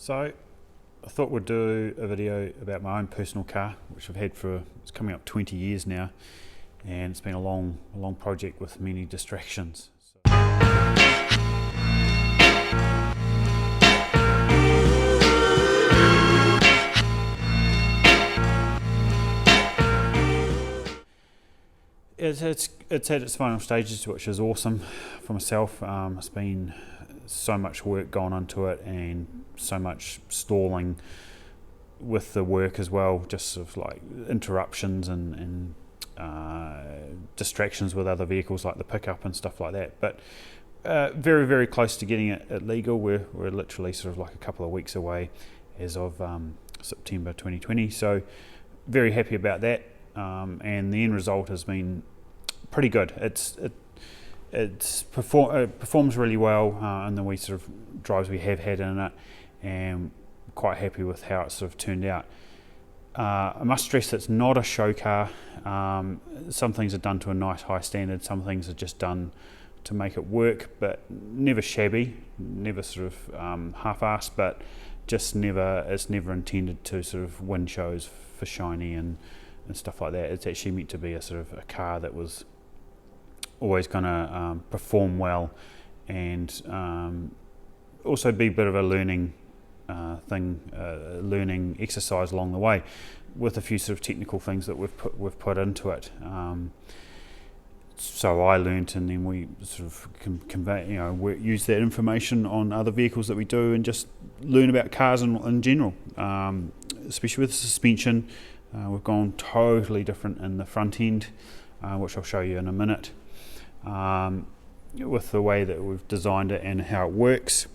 So I thought we'd do a video about my own personal car, which I've had for, it's coming up 20 years now, and it's been a long project with many distractions. It's at its final stages, which is awesome for myself. It's been so much work gone into it and so much stalling with the work as well, just sort of like interruptions and distractions with other vehicles like the pickup and stuff like that. But very close to getting it legal. We're literally sort of like a couple of weeks away as of September 2020, so very happy about that. And the end result has been pretty good. It performs really well in the wee sort of drives we have had in it, and quite happy with how it sort of turned out. I must stress it's not a show car. Some things are done to a nice high standard, some things are just done to make it work, but never shabby, never sort of half-assed, but just it's never intended to sort of win shows for shiny and stuff like that. It's actually meant to be a sort of a car that was always going to perform well, and also be a bit of a learning learning exercise along the way, with a few sort of technical things that we've put into it. So I learnt, and then we sort of convey, use that information on other vehicles that we do, and just learn about cars in general, especially with the suspension. We've gone totally different in the front end, which I'll show you in a minute, with the way that we've designed it and how it works,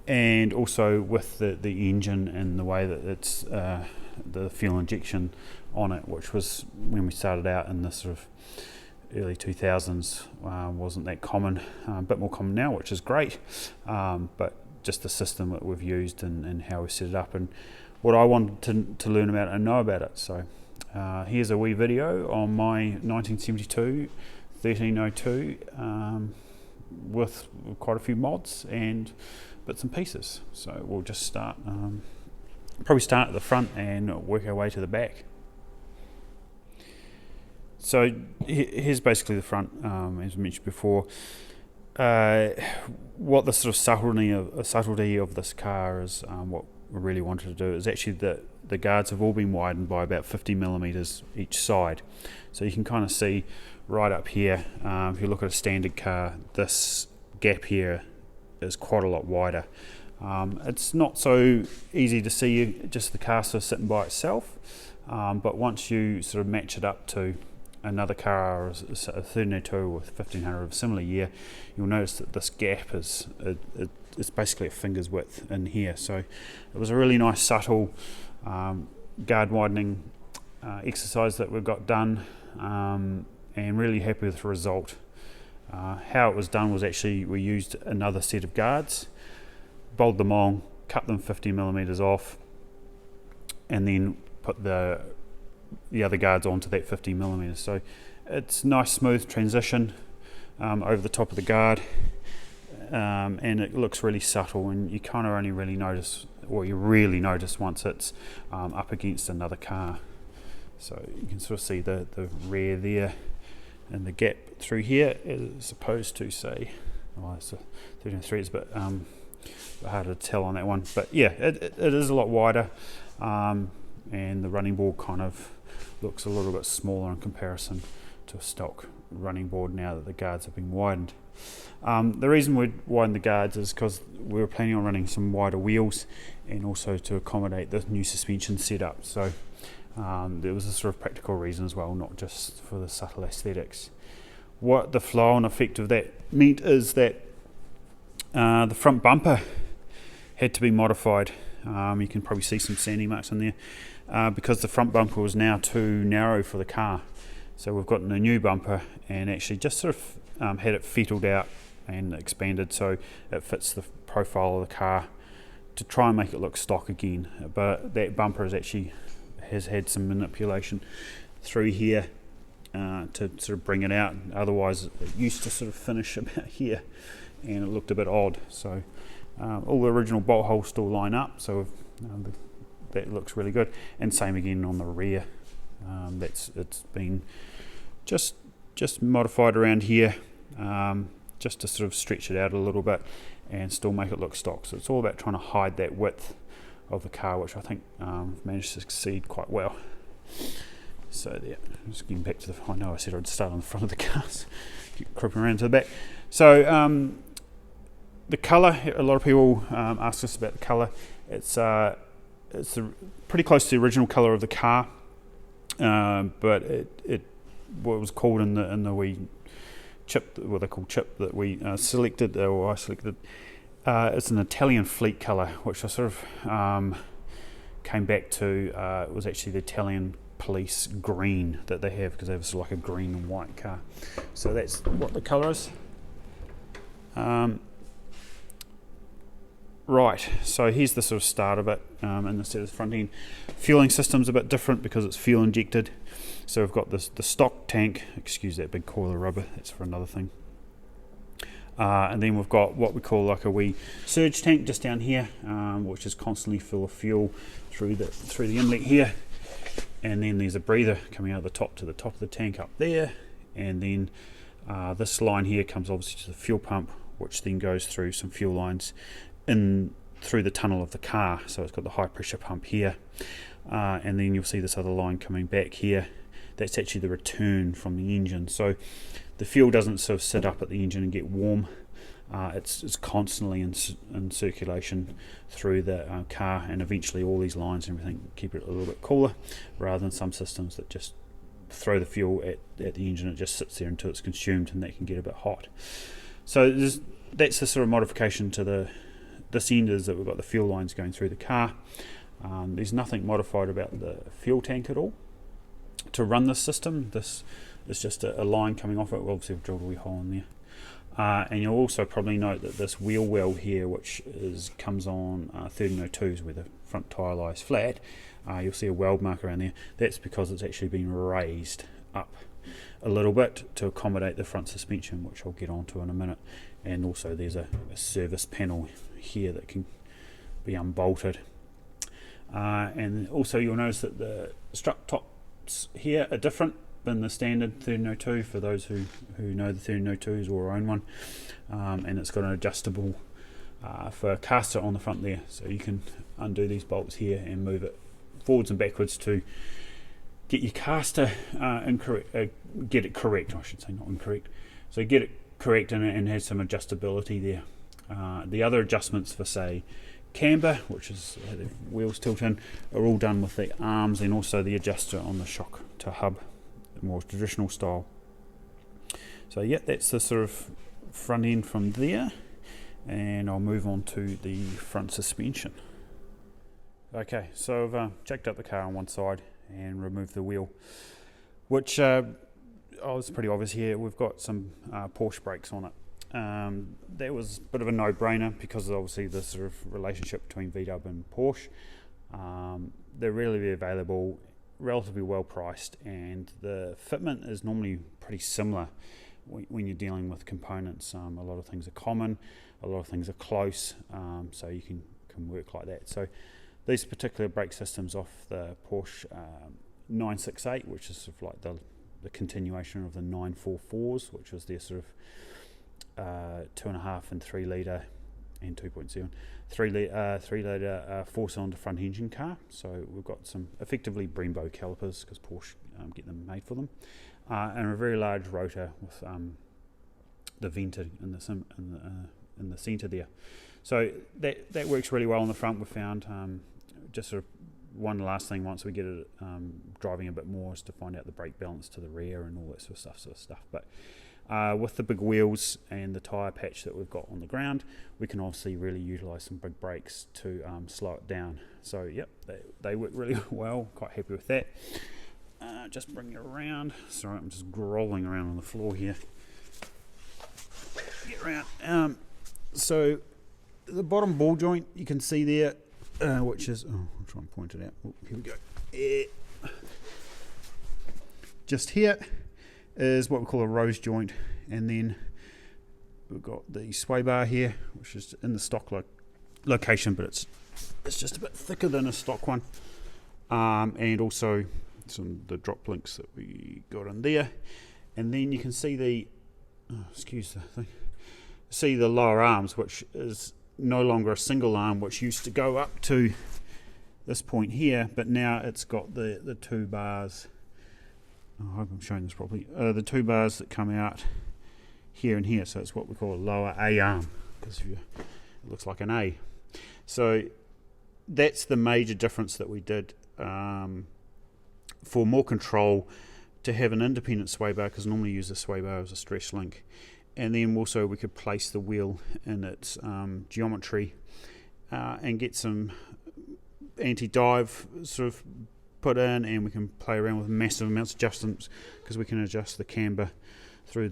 and also with the engine and the way that it's the fuel injection on it, which was, when we started out in the sort of early 2000s, wasn't that common. A bit more common now, which is great, but just the system that we've used and how we set it up, and what I wanted to learn about and know about it. So here's a wee video on my 1972 1302 with quite a few mods and bits and pieces. So we'll just probably start at the front and work our way to the back. So here's basically the front, as mentioned before. What the sort of subtlety of this car is, what we really wanted to do is actually that the guards have all been widened by about 50 millimeters each side. So you can kind of see right up here, if you look at a standard car, this gap here is quite a lot wider. It's not so easy to see just the car sort of sitting by itself, but once you sort of match it up to another car, a 1302 or 1500 of a similar year, you'll notice that this gap is it's basically a finger's width in here. So it was a really nice subtle guard widening exercise that we got done, and really happy with the result. How it was done was actually we used another set of guards, bolted them on, cut them 50 millimeters off, and then put the other guards onto that 50 millimeters. So it's nice smooth transition over the top of the guard, and it looks really subtle, and you kind of only really notice, or you really notice once it's up against another car. So you can sort of see the rear there and the gap through here, as opposed to, say, it's a 1303, it's a bit harder to tell on that one, but yeah, it is a lot wider, and the running board kind of looks a little bit smaller in comparison to a stock running board now that the guards have been widened. The reason we widened the guards is because we were planning on running some wider wheels, and also to accommodate the new suspension setup. So there was a sort of practical reason as well, not just for the subtle aesthetics. What the flow and effect of that meant is that the front bumper had to be modified. You can probably see some sanding marks in there, because the front bumper was now too narrow for the car. So we've gotten a new bumper and actually just sort of had it fettled out and expanded so it fits the profile of the car, to try and make it look stock again. But that bumper has had some manipulation through here to sort of bring it out. Otherwise it used to sort of finish about here, and it looked a bit odd. So All the original bolt holes still line up, so that looks really good. And same again on the rear. It's been just modified around here, just to sort of stretch it out a little bit and still make it look stock. So it's all about trying to hide that width of the car, which I think managed to succeed quite well. So there, just getting back to the, I know I said I'd start on the front of the cars, keep creeping around to the back. So the colour, a lot of people ask us about the colour. It's pretty close to the original colour of the car, but it what was called in the wee chip, what they call chip that we selected, or I selected. It's an Italian fleet colour, which I sort of came back to. It was actually the Italian police green that they have, because they have sort of like a green and white car. So that's what the colour is. Right, so here's the sort of start of it, and instead of the front end. Fueling system's a bit different because it's fuel injected. So we've got the stock tank, excuse that big coil of rubber, that's for another thing. And then we've got what we call like a wee surge tank just down here, which is constantly full of fuel through the inlet here. And then there's a breather coming out of the top to the top of the tank up there. And then this line here comes obviously to the fuel pump, which then goes through some fuel lines in through the tunnel of the car. So it's got the high pressure pump here. And then you'll see this other line coming back here. That's actually the return from the engine. So the fuel doesn't sort of sit up at the engine and get warm. It's constantly in circulation through the car, and eventually all these lines and everything keep it a little bit cooler, rather than some systems that just throw the fuel at the engine. It just sits there until it's consumed, and that can get a bit hot. So that's the sort of modification to this end, is that we've got the fuel lines going through the car. There's nothing modified about the fuel tank at all to run this system. This is just a line coming off it. We'll obviously have drilled a wee hole in there. And you'll also probably note that this wheel well here, which comes on 1302s where the front tyre lies flat, you'll see a weld mark around there. That's because it's actually been raised up a little bit to accommodate the front suspension, which I'll get onto in a minute. And also there's a service panel here that can be unbolted. And also you'll notice that the strut tops here are different than the standard 1302, for those who know the 1302s or own one. And it's got an adjustable for a caster on the front there, so you can undo these bolts here and move it forwards and backwards to get your caster get it correct, I should say, not incorrect. So get it correct, and has some adjustability there. The other adjustments for, say, camber, which is the wheels tilt in, are all done with the arms, and also the adjuster on the shock to hub, more traditional style. So yeah, that's the sort of front end from there, and I'll move on to the front suspension. Okay, so I've jacked up the car on one side and removed the wheel, which was pretty obvious here. We've got some Porsche brakes on it. That was a bit of a no-brainer because of obviously the sort of relationship between VW and Porsche. They're readily available, relatively well priced, and the fitment is normally pretty similar when you're dealing with components. A lot of things are common, a lot of things are close, so you can work like that. So these particular brake systems off the Porsche 968, which is sort of like the continuation of the 944s, which was their sort of 2.5 and 3 litre and 2.7 3 litre 4-cylinder front engine car. So we've got some effectively Brembo calipers, because Porsche get them made for them, and a very large rotor with the venter in the centre there. So that works really well on the front. We found just sort of one last thing once we get it driving a bit more is to find out the brake balance to the rear and all that sort of stuff. But with the big wheels and the tyre patch that we've got on the ground, we can obviously really utilise some big brakes to slow it down. So yep, they work really well, quite happy with that. Just bring it around. Sorry, I'm just grolling around on the floor here. Get around. So the bottom ball joint you can see there, which is, I'll try and point it out. Oh, here we go. Just here is what we call a rose joint, and then we've got the sway bar here, which is in the stock like location, but it's just a bit thicker than a stock one. And also the drop links that we got in there, and then you can see the lower arms, which is no longer a single arm, which used to go up to this point here, but now it's got the two bars. I hope I'm showing this properly. The two bars that come out here and here, so it's what we call a lower A arm, because it looks like an A. So that's the major difference that we did. For more control, to have an independent sway bar, because normally use the sway bar as a stress link, and then also we could place the wheel in its geometry and get some anti-dive sort of put in, and we can play around with massive amounts of adjustments, because we can adjust the camber through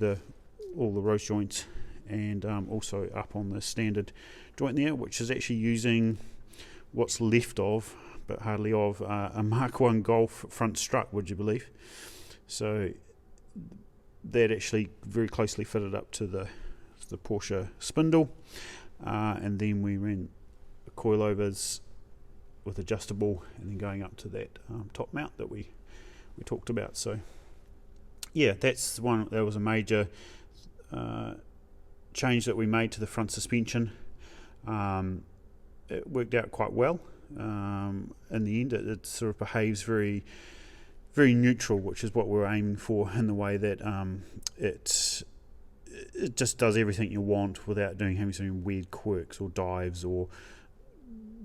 all the rose joints, and also up on the standard joint there, which is actually using what's left of, but hardly of, a Mark 1 Golf front strut, would you believe? So that actually very closely fitted up to the Porsche spindle, and then we ran the coilovers with adjustable, and then going up to that top mount that we talked about. So yeah, that was a major change that we made to the front suspension. It worked out quite well. In the end, it sort of behaves very, very neutral, which is what we're aiming for, in the way that it just does everything you want without having some weird quirks or dives or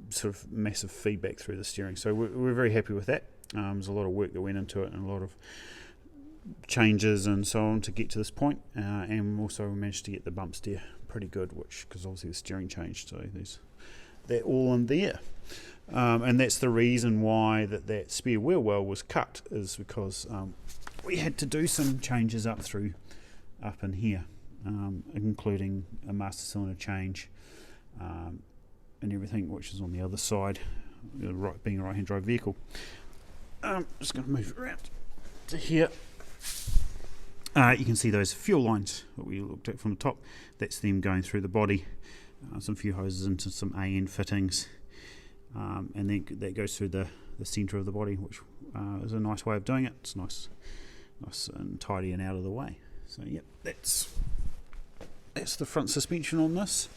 sort of massive feedback through the steering. So we're very happy with that. There's a lot of work that went into it, and a lot of changes and so on to get to this point, and also we managed to get the bump steer pretty good, because obviously the steering changed, so they're all in there. And that's the reason why that spare wheel well was cut, is because we had to do some changes up in here, including a master cylinder change and everything, which is on the other side, being a right-hand drive vehicle. Just going to move it around to here. You can see those fuel lines that we looked at from the top. That's them going through the body, some fuel hoses into some AN fittings, and then that goes through the centre of the body, which is a nice way of doing it. It's nice and tidy and out of the way. So yep, that's the front suspension on this.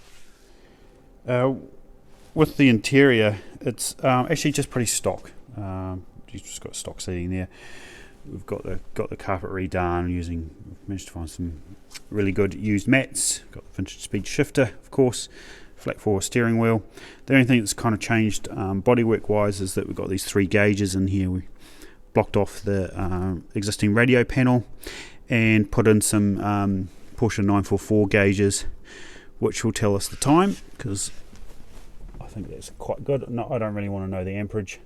With the interior, it's actually just pretty stock. You've just got stock seating there. We've got the carpet redone we've managed to find some really good used mats. Got the vintage speed shifter, of course, flat 4 steering wheel. The only thing that's kind of changed bodywork wise is that we've got these 3 gauges in here. We blocked off the existing radio panel and put in some Porsche 944 gauges, which will tell us the time, because I think that's quite good. No, I don't really want to know the amperage.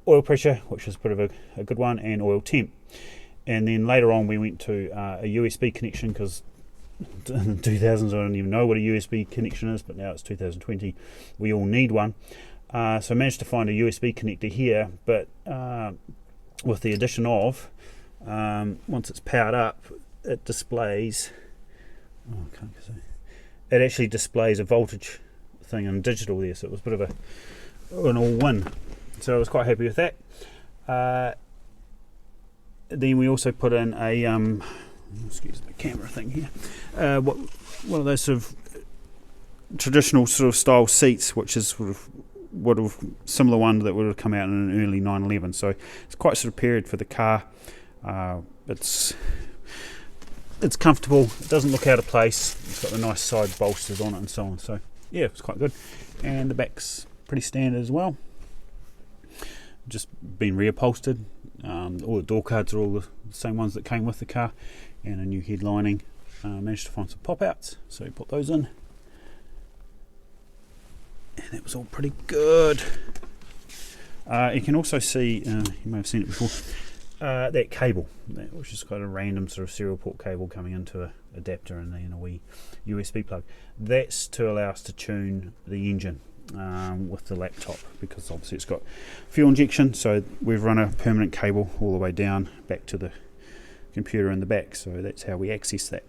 Oil pressure, which is a bit of a good one, and oil temp. And then later on we went to a USB connection, because in the 2000s I don't even know what a USB connection is, but now it's 2020, we all need one. So I managed to find a USB connector here, but with the addition of, once it's powered up, it displays, it actually displays a voltage thing in digital there, so it was a bit of an all-win. So I was quite happy with that. Then we also put in a excuse the camera thing here, one of those sort of traditional sort of style seats, which is sort of similar one that would have come out in an early 911. So it's quite sort of period for the car. It's comfortable. It doesn't look out of place. It's got the nice side bolsters on it and so on. So yeah, it's quite good. And the back's pretty standard as well. Just been reupholstered. All the door cards are all the same ones that came with the car, and a new head lining. Managed to find some pop outs, so we put those in, and that was all pretty good. You can also see, you may have seen it before, that cable, which is got a random sort of serial port cable coming into an adapter and then a wee USB plug. That's to allow us to tune the engine with the laptop, because obviously it's got fuel injection, so we've run a permanent cable all the way down back to the computer in the back, so that's how we access that.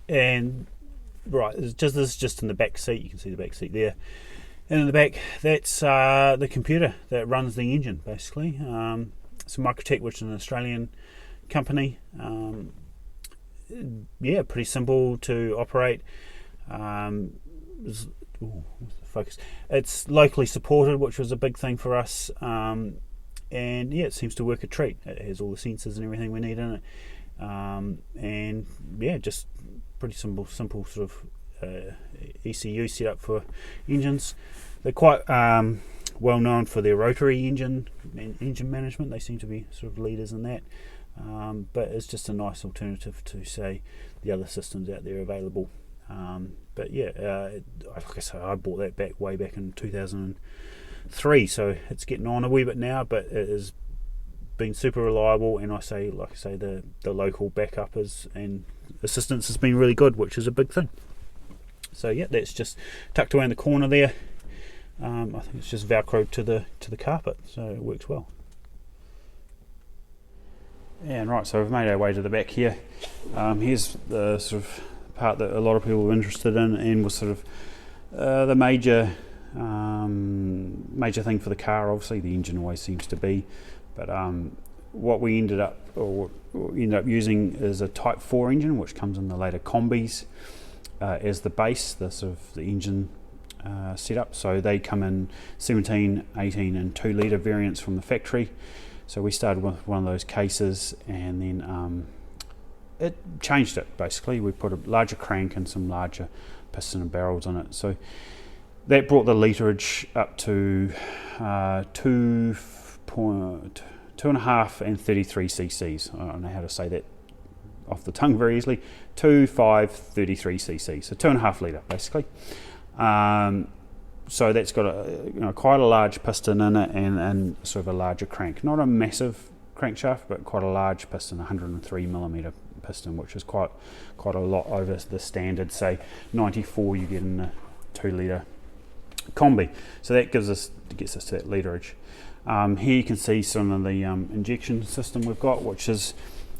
And right, this is just in the back seat. You can see the back seat there. And in the back, that's the computer that runs the engine, basically. It's Microtech, which is an Australian company. Yeah, pretty simple to operate. Focus. It's locally supported, which was a big thing for us. And yeah, it seems to work a treat. It has all the sensors and everything we need in it. And yeah, just pretty simple sort of ECU setup for engines. They're quite well known for their rotary engine management. They seem to be sort of leaders in that. But it's just a nice alternative to, say, the other systems out there available. But yeah, like I say, I bought that way back in 2003, so it's getting on a wee bit now, but it has been super reliable, and like I say, the local backup and assistance has been really good, which is a big thing. So yeah, that's just tucked away in the corner there. I think it's just velcroed to the carpet, so it works well. And right, so we've made our way to the back here. Here's the sort of part that a lot of people were interested in, and was sort of the major thing for the car. Obviously, the engine always seems to be, but what we ended up using is a Type 4 engine, which comes in the later Kombis as the base, the sort of the engine setup. So they come in 17, 18, and 2 litre variants from the factory. So we started with one of those cases, and then it changed it basically. We put a larger crank and some larger piston and barrels on it. So that brought the literage up to 2.5 and 33 cc's. I don't know how to say that off the tongue very easily. 2, 5, 33 cc's. So 2.5 litre basically. So that's got quite a large piston in it, and sort of a larger crank. Not a massive crankshaft, but quite a large piston, 103mm piston, which is quite a lot over the standard, say 94 you get in a 2 litre Kombi. So that gets us to that literage. Here you can see some of the injection system we've got, which is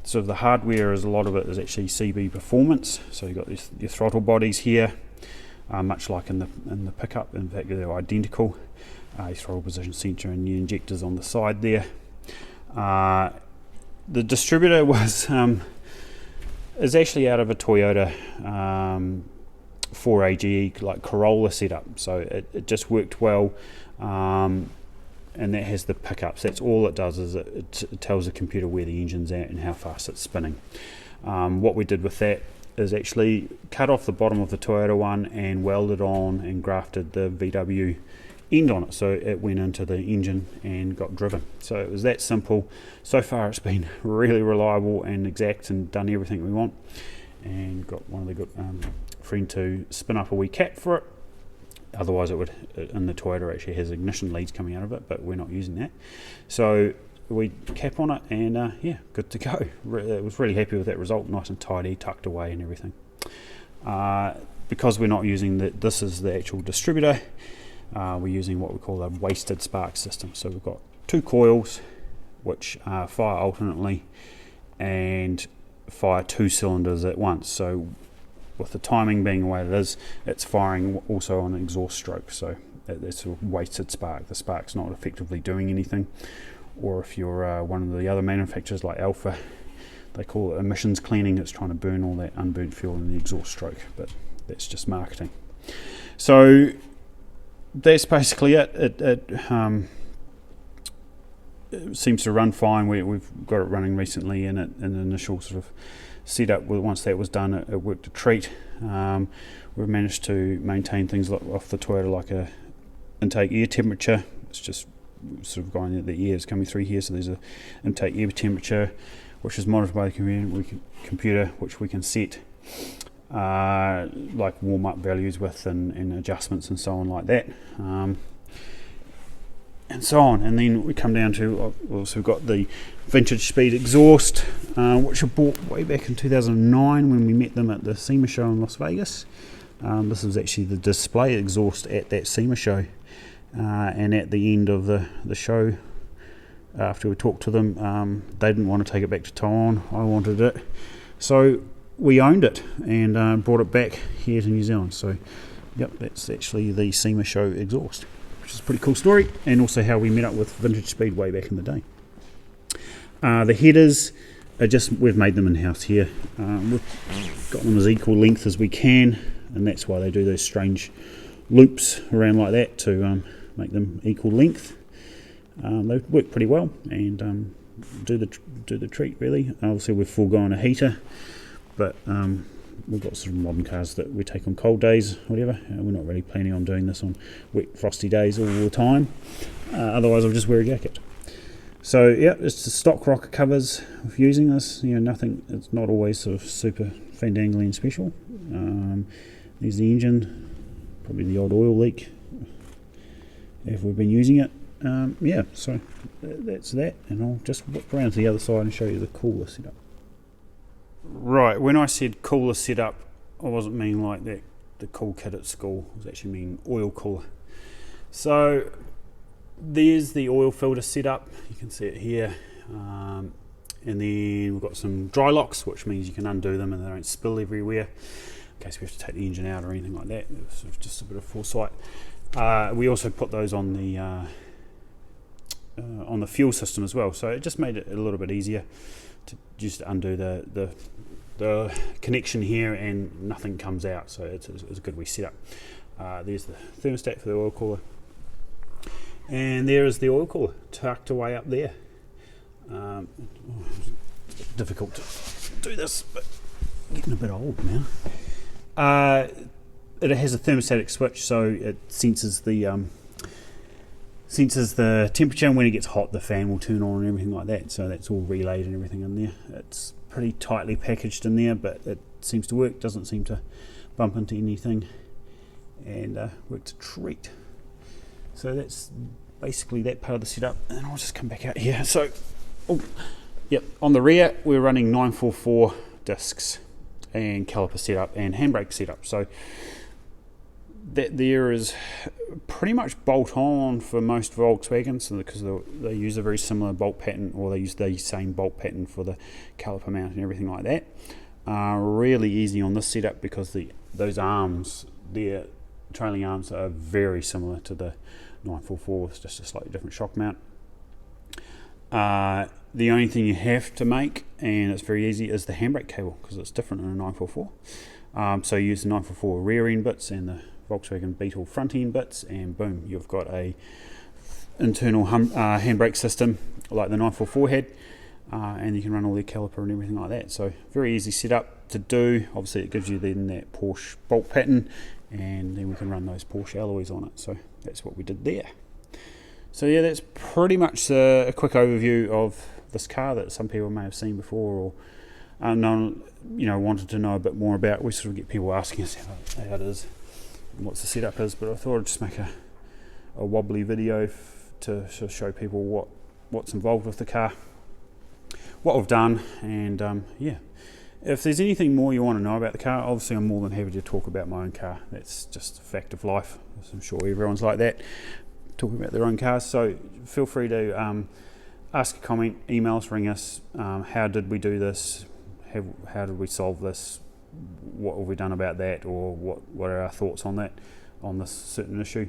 sort of the hardware. Is a lot of it is actually CB performance. So you've got your throttle bodies here. Much like in the pickup, in fact they're identical. Your throttle position sensor and your injectors on the side there. The distributor is actually out of a Toyota 4AGE like Corolla setup, so it just worked well, and that has the pickups. That's all it does, is it tells the computer where the engine's at and how fast it's spinning. What we did with that is actually cut off the bottom of the Toyota one and welded on and grafted the VW end on it, so it went into the engine and got driven. So it was that simple. So far it's been really reliable and exact, and done everything we want, and got one of the good friend to spin up a wee cap for it. Otherwise it would, in the Toyota actually has ignition leads coming out of it, but we're not using that. So we cap on it, and yeah, good to go. I was really happy with that result. Nice and tidy, tucked away and everything. Because we're not using this is the actual distributor, we're using what we call a wasted spark system. So we've got 2 coils which fire alternately and fire 2 cylinders at once. So with the timing being the way it is, it's firing also on an exhaust stroke. So that's a wasted spark. The spark's not effectively doing anything. Or if you're one of the other manufacturers like Alpha, they call it emissions cleaning. It's trying to burn all that unburnt fuel in the exhaust stroke, but that's just marketing. So that's basically it. It seems to run fine. We've got it running recently, and an initial sort of setup. Once that was done, it worked a treat. We've managed to maintain things off the Toyota, like a intake air temperature. It's just sort of going, the air is coming through here, so there's a intake air temperature which is monitored by the computer, which we can set like warm up values with, and adjustments and so on like that, and so on. And then we come down to, also we've got the vintage speed exhaust, which I bought way back in 2009 when we met them at the SEMA show in Las Vegas. This was actually the display exhaust at that SEMA show. And at the end of the show, after we talked to them, they didn't want to take it back to Taiwan. I wanted it. So we owned it and brought it back here to New Zealand. So yep, that's actually the SEMA show exhaust, which is a pretty cool story, and also how we met up with Vintage Speedway back in the day. The headers are just, we've made them in-house here. We've got them as equal length as we can, and that's why they do those strange loops around like that, to make them equal length. They work pretty well and do the treat really. Obviously we've foregone a heater, but we've got sort of modern cars that we take on cold days, whatever. We're not really planning on doing this on wet, frosty days all the time. Otherwise I'll just wear a jacket. So yeah, it's the stock rocker covers of using this. You know, nothing. It's not always sort of super fandangly and special. There's the engine, probably the odd oil leak if we've been using it. Yeah, so that's that, and I'll just walk around to the other side and show you the cooler setup. Right, when I said cooler setup, I wasn't meaning like that, the cool kid at school. I was actually meaning oil cooler. So there's the oil filter setup, you can see it here, and then we've got some dry locks, which means you can undo them and they don't spill everywhere in case we have to take the engine out or anything like that. It's sort of just a bit of foresight. We also put those on the fuel system as well, so it just made it a little bit easier to just undo the connection here and nothing comes out, so it's a good wee setup. There's the thermostat for the oil cooler, and there is the oil cooler tucked away up there. Difficult to do this, but getting a bit old now. It has a thermostatic switch, so it senses the temperature, and when it gets hot the fan will turn on and everything like that, so that's all relayed and everything in there. It's pretty tightly packaged in there, but it seems to work, doesn't seem to bump into anything, and works a treat. So that's basically that part of the setup, and I'll just come back out here. So yep, on the rear we're running 944 discs and caliper setup and handbrake setup, so that there is pretty much bolt on for most Volkswagens, because they use a very similar bolt pattern, or they use the same bolt pattern for the caliper mount and everything like that. Really easy on this setup because those arms, their trailing arms, are very similar to the 944. It's just a slightly different shock mount. The only thing you have to make, and it's very easy, is the handbrake cable, because it's different in a 944. So you use the 944 rear end bits and the Volkswagen Beetle front end bits, and boom, you've got a internal handbrake system like the 944 had, and you can run all the caliper and everything like that. So very easy setup to do. Obviously it gives you then that Porsche bolt pattern, and then we can run those Porsche alloys on it. So that's what we did there. So yeah, that's pretty much a quick overview of this car that some people may have seen before, or wanted to know a bit more about. We sort of get people asking us how it is, what the setup is, but I thought I'd just make a wobbly video to sort of show people what's involved with the car, what we've done, and yeah. If there's anything more you want to know about the car, obviously I'm more than happy to talk about my own car. That's just a fact of life. I'm sure everyone's like that, talking about their own cars. So feel free to ask a comment, email us, ring us. How did we do this? How did we solve this? What have we done about that, or what are our thoughts on that, on this certain issue?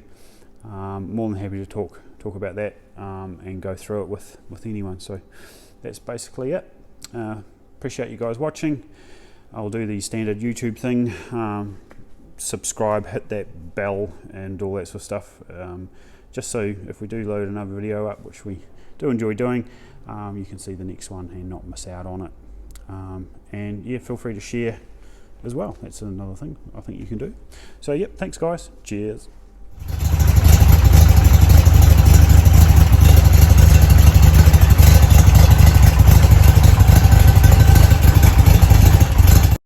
More than happy to talk about that and go through it with anyone. So that's basically it. Appreciate you guys watching. I'll do the standard YouTube thing, subscribe, hit that bell and all that sort of stuff, just so if we do load another video up, which we do enjoy doing, you can see the next one and not miss out on it. And yeah, feel free to share as well. That's another thing I think you can do. So yep, thanks guys, cheers.